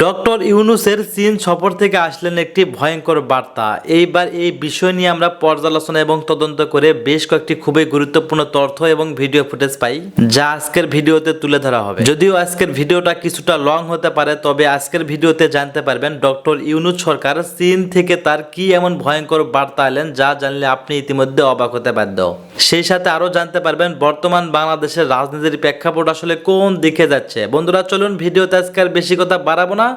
Doctor ইউনূসের চীন সফর থেকে আসলেন একটি ভয়ঙ্কর বার্তা। এইবার এই বিষয় নিয়ে আমরা পর্যালোচনা এবং তদন্ত করে বেশ কয়েকটি খুবই গুরুত্বপূর্ণ তথ্য এবং ভিডিও ফুটেজ পাই, যা আজকের ভিডিওতে তুলে ধরা হবে। যদিও আজকের ভিডিওটা কিছুটা লং হতে পারে, তবে আজকের ভিডিওতে জানতে পারবেন ডক্টর ইউনূস সরকার চীন থেকে তার কি এমন ভয়ঙ্কর বার্তা এলেন, যা জানলে আপনি ইতিমধ্যে অবাক হতে বাধ্য। সেই সাথে আরো জানতে পারবেন বর্তমান বাংলাদেশের রাজনীতির প্রেক্ষাপট আসলে কোন দিকে যাচ্ছে। বন্ধুরা চলুন ভিডিওতে আজকে আর বেশি কথা বাড়াবো না,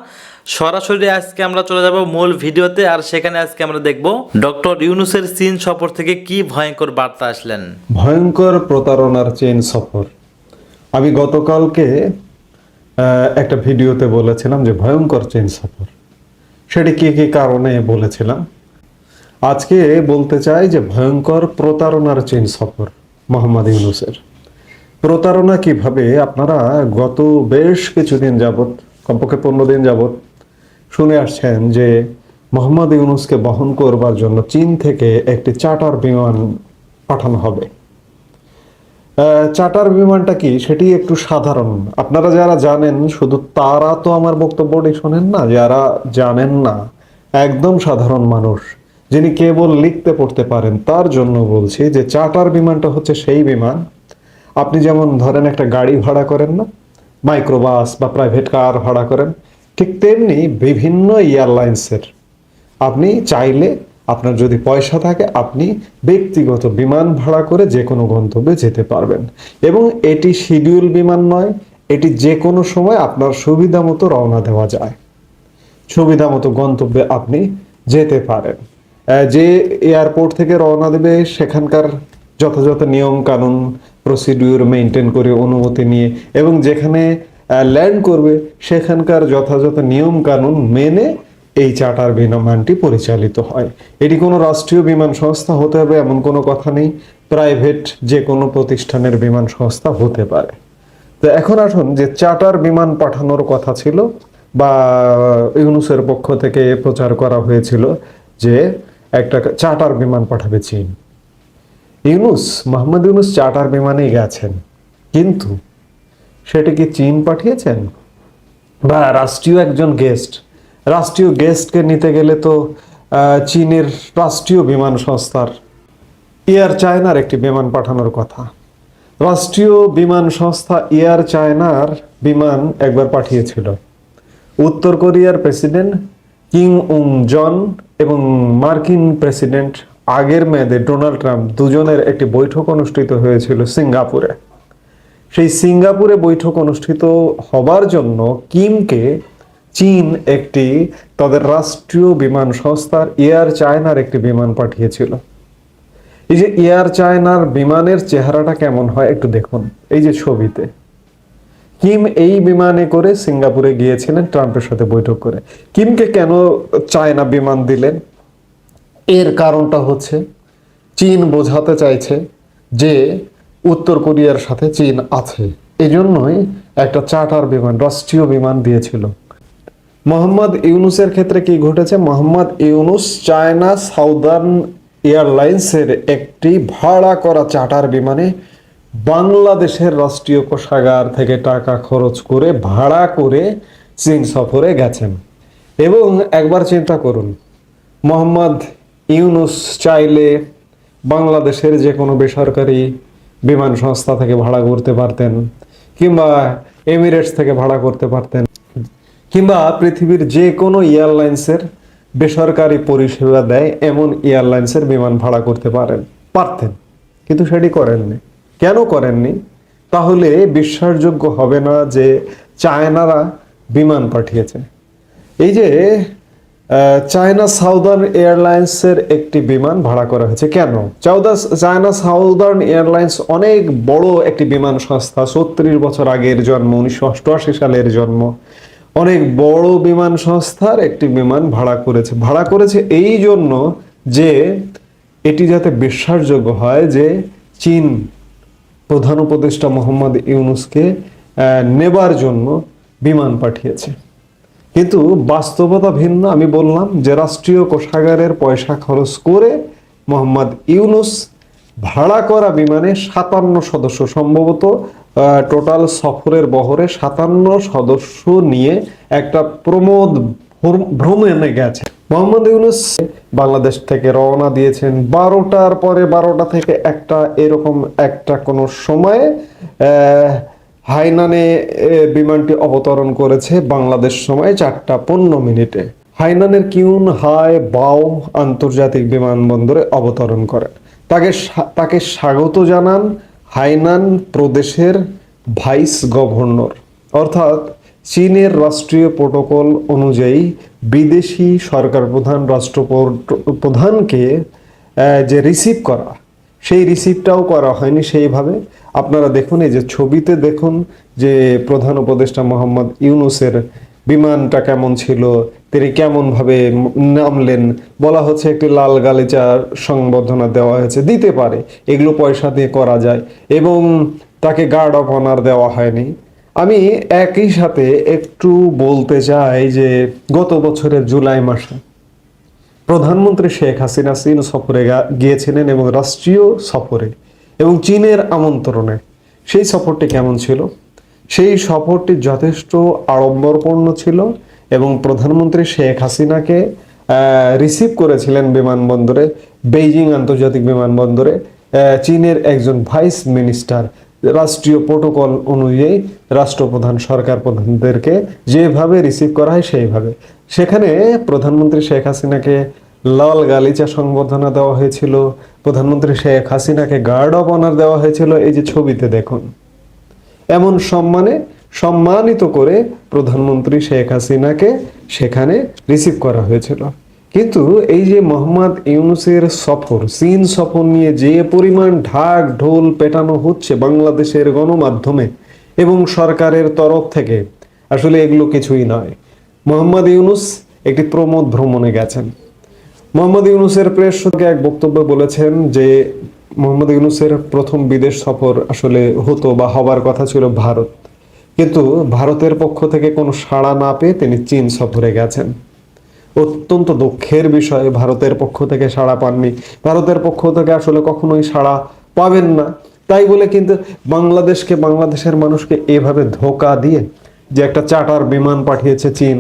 সরাসরি আজকে আমরা চলে যাব মূল ভিডিওতে। আর সেখানে আজকে আমরা দেখব ডক্টর ইউনূসের চীন সফর থেকে কি ভয়ঙ্কর বার্তা আসলেন। ভয়ঙ্কর প্রতারণার চীন সফর। আমি গতকালকে একটা ভিডিওতে বলেছিলাম যে ভয়ঙ্কর চীন সফর, সেটি কি কি কারণে বলেছিলাম। আজকে বলতে চাই যে ভয়ঙ্কর প্রতারণার চীন সফর মোহাম্মদ ইউনূসের। প্রতারণা কিভাবে আপনারা গত বেশ কিছুদিন যাবত, কমপক্ষে 15 দিন যাবত শুনে আসছেন যে মোহাম্মদ ইউনূসকে বহন করবার জন্য চীন থেকে একটি চার্টার বিমান পাঠানো হবে। চার্টার বিমানটা কি সেটি একটু সাধারণ, আপনারা যারা জানেন শুধু তারা তো আমার বক্তব্যটি শোনেন না, যারা জানেন না একদম সাধারণ মানুষ যিনি কেবল লিখতে পড়তে পারেন তার জন্য বলছি যে চার্টার বিমানটা হচ্ছে সেই বিমান, আপনি যেমন ধরেন একটা গাড়ি ভাড়া করেন না, মাইক্রোবাস বা প্রাইভেট কার ভাড়া করেন, ঠিক তেমনি বিভিন্ন এয়ারলাইন্সের আপনি চাইলে, আপনার যদি পয়সা থাকে, আপনি ব্যক্তিগত বিমান ভাড়া করে যে কোনো গন্তব্যে যেতে পারবেন। এবং এটি শিডিউল বিমান নয়, এটি যে কোনো সময় আপনার সুবিধা মতো রওনা দেওয়া যায়, সুবিধা মতো গন্তব্যে আপনি যেতে পারেন। যে এয়ারপোর্ট থেকে রওনা দেবে সেখানকার যথাযথ নিয়ম কানুন প্রসিডিউর মেনটেন করে অনুমতি নিয়ে, এবং যেখানে ল্যান্ড করবে সেখানকার যথাযথ নিয়ম কানুন মেনে এই চার্টার বিমানটি পরিচালিত হয়। এটি কোনো রাষ্ট্রীয় বিমান সংস্থা হতে হবে এমন কোনো কথা নেই, প্রাইভেট যে কোনো প্রতিষ্ঠানের বিমান সংস্থা হতে পারে। তো এখন আসুন, যে চার্টার বিমান পাঠানোর কথা ছিল বা ইউনূসের পক্ষ থেকে প্রচার করা হয়েছিল যে একটা চার্টার বিমান পাঠাবে চীন। মোহাম্মদ ইউনূস চার্টার বিমানে গেছেন, কিন্তু সেটা কি চীন পাঠিয়েছেন? বা রাষ্ট্রীয় একজন গেস্ট, রাষ্ট্রীয় গেস্টকে নিতে গেলে তো চীনের রাষ্ট্রীয় বিমান সংস্থার এয়ার চায়নার একটি বিমান পাঠানোর কথা। রাষ্ট্রীয় বিমান সংস্থা এয়ার চায়নার বিমান একবার পাঠিয়েছিল। উত্তর কোরিয়ার প্রেসিডেন্ট কিম উং জন এবং মার্কিন প্রেসিডেন্ট আগের মেয়াদে ডোনাল্ড ট্রাম্প দুজনের একটি বৈঠক অনুষ্ঠিত হয়েছিল সিঙ্গাপুরে। সেই সিঙ্গাপুরে বৈঠক অনুষ্ঠিত হবার জন্য কিমকে চীন একটি তাদের রাষ্ট্রীয় বিমান সংস্থার এয়ার চায়নার একটি বিমান পাঠিয়েছিল। এই যে এয়ার চায়নার বিমানের চেহারাটা কেমন হয় একটু দেখুন এই যে ছবিতে। কিম এই বিমানে করে সিঙ্গাপুরে গিয়েছিলেন ট্রাম্পের সাথে বৈঠক করে। কিমকে কেন চায়না বিমান দিলেন? এর কারণটা হচ্ছে চীন বোঝাতে চাইছে যে উত্তর কোরিয়ার সাথে চীন আছে, এজন্যই একটা চার্টার বিমান, রাষ্ট্রীয় বিমান দিয়েছিল। মোহাম্মদ ইউনূসের ক্ষেত্রে কি ঘটেছে? মোহাম্মদ ইউনূস চায়না সাউদার্ন এয়ারলাইন্সের একটি ভাড়া করা চার্টার বিমানে বাংলাদেশের রাষ্ট্রীয় কোষাগার থেকে টাকা খরচ করে ভাড়া করে চীন সফরে গেছেন। এবং একবার চিন্তা করুন, মোহাম্মদ ইউনূস চাইলে বাংলাদেশের যে কোনো বেসরকারি বিমান সংস্থা থেকে ভাড়া করতে পারতেন, কিংবা এমিরেটস থেকে ভাড়া করতে পারতেন, কিংবা পৃথিবীর যে কোনো এয়ারলাইন্সের বেসরকারি পরিষেবা দেয় এমন এয়ারলাইন্সের বিমান ভাড়া করতে পারতেন, কিন্তু সেটি করেননি। কেন করেননি? তাহলে বিশ্বাসযোগ্য হবে না যে চায়নারা বিমান পাঠিয়েছে। এই যে চায়না সাউদার্ন এয়ারলাইন্সের একটি বিমান ভাড়া করা হয়েছে কেন? চায়না সাউদার্ন এয়ারলাইন্স অনেক বড় একটি বিমান সংস্থা, 36 বছর আগের জন্ম, 1988 সালের জন্ম, অনেক বড় বিমান সংস্থার একটি বিমান ভাড়া করেছে এই জন্য যে এটি যাতে বিশ্বাসযোগ্য হয় যে চীন প্রধান উপদেষ্টা মোহাম্মদ ইউনূসকে নেবার জন্য বিমান পাঠিয়েছে। কিন্তু বাস্তবতা ভিন্ন। আমি বললাম যে রাষ্ট্রীয় কোষাগারের পয়সা খরচ করে মোহাম্মদ ইউনূস ভাড়া করা বিমানে 57 সদস্য, সম্ভবত টোটাল সফরের বহরে 57 সদস্য নিয়ে একটা প্রমোদ ভ্রমণে গেছে। মোহাম্মদ ইউনূস বাংলাদেশ থেকে রওনা দিয়েছেন 12টার পরে, 12টা থেকে একটা এরকম একটা কোনো সময়ে হাইনানে বিমানটি অবতরণ করেছে বাংলাদেশ সময় 4টা 15 মিনিটে। হাইনানের কিউন হাই বাও আন্তর্জাতিক বিমানবন্দরে অবতরণ করে। তাকে স্বাগত জানান হাইনান প্রদেশের ভাইস গভর্নর, অর্থাৎ চীনের রাষ্ট্রীয় প্রোটোকল অনুযায়ী বিদেশি সরকার প্রধান রাষ্ট্রপ্রধানকে যে রিসিভ করা, সেই রিসিভটাও করা হয়নি সেইভাবে। আপনারা দেখুন, এই যে ছবিতে দেখুন যে প্রধান উপদেষ্টা মোহাম্মদ ইউনূসের বিমানটা কেমন ছিল, তিনি কেমন ভাবে নামলেন। বলা হচ্ছে একটি লাল গালিচা সংবর্ধনা দেওয়া হয়েছে, দিতে পারে, এগুলো পয়সা দিয়ে করা যায়, এবং তাকে গার্ড অফ অনার দেওয়া হয়নি। আমি একই সাথে একটু বলতে চাই যে গত বছরের জুলাই মাসে প্রধানমন্ত্রী শেখ হাসিনা চীন সফরে গিয়েছিলেন, এবং রাষ্ট্রীয় সফরে এবং চীনের আমন্ত্রণে। সেই সফরটি কেমন ছিল? সেই সফরটি যথেষ্ট আড়ম্বরপূর্ণ ছিল, এবং প্রধানমন্ত্রী শেখ হাসিনাকে রিসিভ করেছিলেন বিমানবন্দরে, বেইজিং আন্তর্জাতিক বিমানবন্দরে চীনের একজন ভাইস মিনিস্টার। রাষ্ট্রীয় প্রোটোকল অনুযায়ী রাষ্ট্রপ্রধান সরকার প্রধানদেরকে যেভাবে রিসিভ করা হয় সেইভাবে সেখানে প্রধানমন্ত্রী শেখ হাসিনাকে লাল গালিচা সংবর্ধনা দেওয়া হয়েছিল, প্রধানমন্ত্রী শেখ হাসিনাকে গার্ড অফ অনার দেওয়া হয়েছিল। এই যে ছবিতে দেখুন, এমন সম্মানিত করে প্রধানমন্ত্রী শেখ হাসিনাকে সেখানে রিসিভ করা হয়েছিল। কিন্তু এই যে মোহাম্মদ ইউনূসের সফর, চীন সফর নিয়ে যে পরিমাণ ঢাক ঢোল পেটানো হচ্ছে বাংলাদেশের গণমাধ্যমে এবং সরকারের তরফ থেকে, আসলে এগুলো কিছুই নয়। মোহাম্মদ ইউনূস একটি প্রমোদ ভ্রমণে গেছেন। মোহাম্মদ ইউনূসের প্রেস সঙ্গে এক বক্তব্যে বলেছেন যে মোহাম্মদ ইউনূসের প্রথম বিদেশ সফর আসলে হতো বা হবার কথা ছিল ভারত, কিন্তু ভারতের পক্ষ থেকে কোনো সাড়া না পেয়ে তিনি চীন সফরে গেছেন। অত্যন্ত দুঃখের বিষয়, ভারতের পক্ষ থেকে সাড়া পাননি। ভারতের পক্ষ থেকে আসলে কখনোই সাড়া পাবেন না। তাই বলে কিন্তু বাংলাদেশের মানুষকে এভাবে ধোঁকা দিয়ে যে একটা চার্টার বিমান পাঠিয়েছে চীন,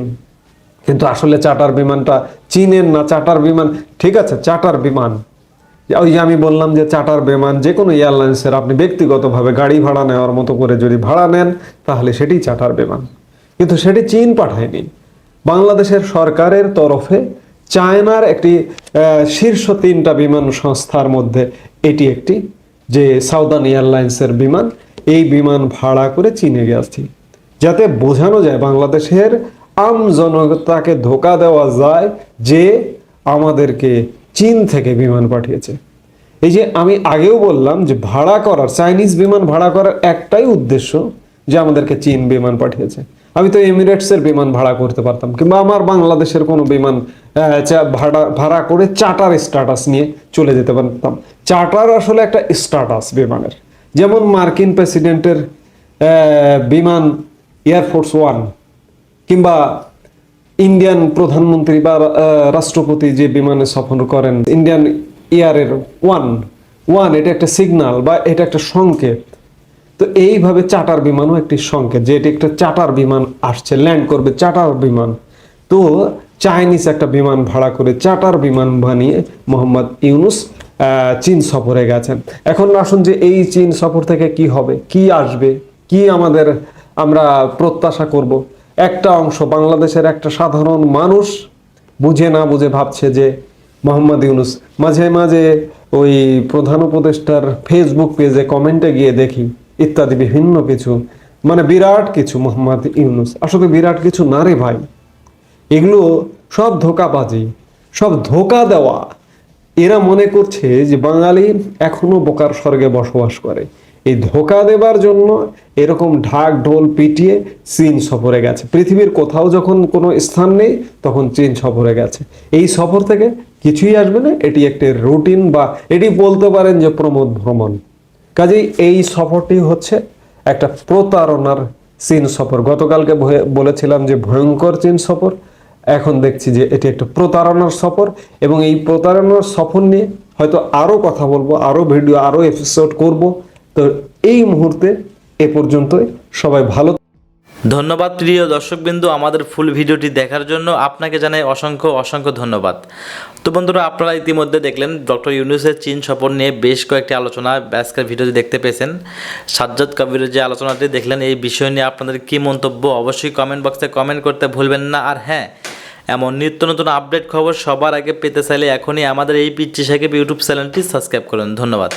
কিন্তু আসলে চার্টার বিমানটা চীনের না। চার্টার বিমান ঠিক আছে, চার্টার বিমান, ওই যে আমি বললাম যে চার্টার বিমান যে কোনো এয়ারলাইন্সের আপনি ব্যক্তিগতভাবে গাড়ি ভাড়া নেওয়ার মতো করে যদি ভাড়া নেন তাহলে সেটি চার্টার বিমান, কিন্তু সেটি চীন পাঠায়নি। বাংলাদেশের সরকারের তরফে চায়নার একটি শীর্ষ 3টা বিমান সংস্থার মধ্যে এটি একটি, যে সাউদার্ন এয়ারলাইন্সের বিমান, এই বিমান ভাড়া করে চীনে গেছি, যাতে বোঝানো যায় বাংলাদেশের আম জনতাকে ধোঁকা দেওয়া যায় যে আমাদেরকে চীন থেকে বিমান পাঠিয়েছে। এই যে আমি আগেও বললাম যে ভাড়া করার, চাইনিজ বিমান ভাড়া করার একটাই উদ্দেশ্য যে আমাদেরকে চীন বিমান পাঠিয়েছে। আমি তো এমিরেটসের বিমান ভাড়া করতে পারতাম, কিংবা আমার বাংলাদেশের কোনো বিমান ভাড়া করে চার্টার স্ট্যাটাস নিয়ে চলে যেতে পারতাম। চার্টার আসলে একটা স্ট্যাটাস বিমানের, যেমন মার্কিন প্রেসিডেন্টের বিমান এয়ারফোর্স 1, কিংবা ইন্ডিয়ান প্রধানমন্ত্রী বা রাষ্ট্রপতি যে বিমানে সফর করেন ইন্ডিয়ান এয়ারের 1, এটা একটা সিগন্যাল বা এটা একটা সংকেত। তো এইভাবে চার্টার বিমানও একটি সংকেত যে এটি একটা চার্টার বিমান আসছে, ল্যান্ড করবে চার্টার বিমান। তো চাইনিজ একটা বিমান ভাড়া করে চার্টার বিমান বানিয়ে মোহাম্মদ ইউনূস চীন সফরে গেছেন। এখন আসুন যে এই চীন সফর থেকে কি হবে, কি আসবে, কি আমরা প্রত্যাশা করব। একটা অংশ বাংলাদেশের একটা সাধারণ মানুষ বুঝে না বুঝে ভাবছে যে মোহাম্মদ ইউনূস, মাঝে মাঝে ওই প্রধান উপদেষ্টার ফেসবুক পেজে কমেন্টে গিয়ে দেখি ইত্যাদি বিভিন্ন কিছু, মানে বিরাট কিছু মোহাম্মদ ইউনূস। আসলে বিরাট কিছু না রে ভাই, এগুলো সব ধোঁকাবাজি, সব ধোঁকা দেওয়া। এরা মনে করছে যে বাঙালি এখনো বোকার স্বর্গে বসবাস করে। এই ধোঁকা দেবার জন্য এরকম ঢাক ঢোল পিটিয়ে চীন সফরে গেছে। পৃথিবীর কোথাও যখন কোনো স্থান নেই তখন চীন সফরে গেছে। এই সফর থেকে কিছুই আসবে না, এটি একটি রুটিন বা এটি বলতে পারেন যে প্রমোদ ভ্রমণ। কাজেই এই সফরটি হচ্ছে একটা প্রতারণার চীন সফর। গতকালকে বলেছিলাম যে ভয়ঙ্কর চীন সফর, এখন দেখছি যে এটি একটা প্রতারণার সফর। এবং এই প্রতারণার সফর নিয়ে হয়তো আরো কথা বলবো, আরো ভিডিও, আরো এপিসোড করব। তো এই মুহূর্তে এ পর্যন্তই, সবাই ভালো। ধন্যবাদ প্রিয় দর্শকবিন্দু, আমাদের ফুল ভিডিওটি দেখার জন্য আপনাকে জানাই অসংখ্য অসংখ্য ধন্যবাদ। তো বন্ধুরা, আপনারা ইতিমধ্যে দেখলেন ডক্টর ইউনূসের চীন সফর নিয়ে বেশ কয়েকটি আলোচনা আজকের ভিডিওতে দেখতে পেয়েছেন। সাজ্জাদ কবিরের যে আলোচনাটি দেখলেন, এই বিষয় নিয়ে আপনাদের কী মন্তব্য অবশ্যই কমেন্ট বক্সে কমেন্ট করতে ভুলবেন না। আর হ্যাঁ, এমন নিত্য নতুন আপডেট খবর সবার আগে পেতে চাইলে এখনই আমাদের এই পিচ্চি সাকিব ইউটিউব চ্যানেলটি সাবস্ক্রাইব করুন। ধন্যবাদ।